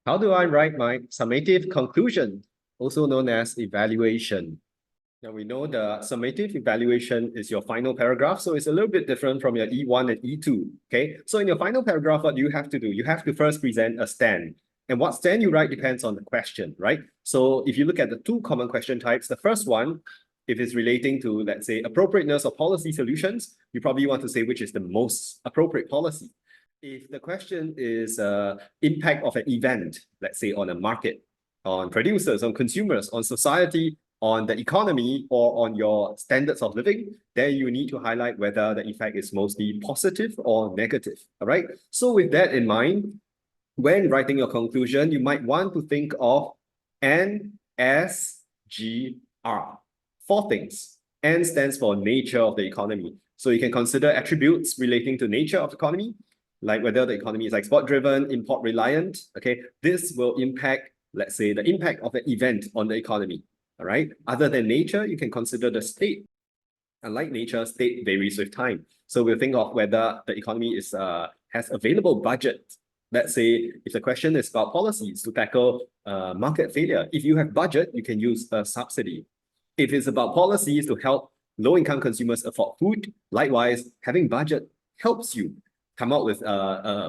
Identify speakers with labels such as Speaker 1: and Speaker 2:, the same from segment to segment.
Speaker 1: How do I write my summative conclusion, also known as evaluation? Now we know the summative evaluation is your final paragraph, so it's a little bit different from your E1 and E2, okay? So in your final paragraph, what do you have to do? You have to first present a stand. And what stand you write depends on the question, right? So if you look at the two common question types, the first one, if it's relating to, let's say, appropriateness of policy solutions, you probably want to say which is the most appropriate policy. If the question is impact of an event, let's say on a market, on producers, on consumers, on society, on the economy, or on your standards of living, then you need to highlight whether the effect is mostly positive or negative, all right? So with that in mind, when writing your conclusion, you might want to think of NSGR. 4 things. N stands for nature of the economy. So you can consider attributes relating to nature of the economy, like whether the economy is export-driven, import-reliant, okay? This will impact, let's say, the impact of an event on the economy, all right? Other than nature, you can consider the state. Unlike nature, state varies with time. So we'll think of whether the economy is has available budget. Let's say if the question is about policies to tackle market failure, if you have budget, you can use a subsidy. If it's about policies to help low-income consumers afford food, likewise, having budget helps you come out with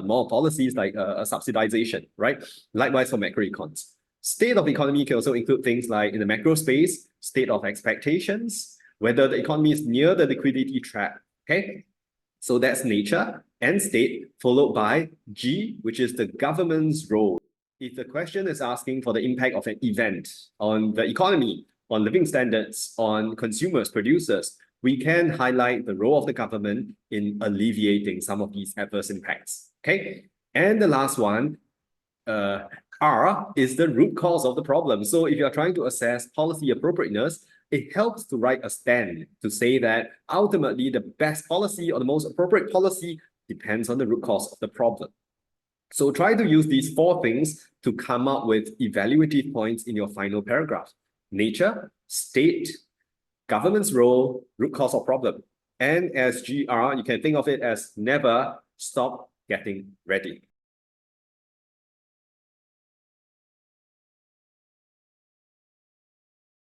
Speaker 1: more policies like a subsidization, right? Likewise for macroecons. State of economy can also include things like in the macro space, state of expectations, whether the economy is near the liquidity trap, okay? So that's nature and state, followed by G, which is the government's role. If the question is asking for the impact of an event on the economy, on living standards, on consumers, producers, we can highlight the role of the government in alleviating some of these adverse impacts, okay? And the last one, R, is the root cause of the problem. So if you're trying to assess policy appropriateness, it helps to write a stand to say that ultimately the best policy or the most appropriate policy depends on the root cause of the problem. So try to use these 4 things to come up with evaluative points in your final paragraph. Nature, state, government's role, root cause of problem. NSGR, you can think of it as never stop getting ready.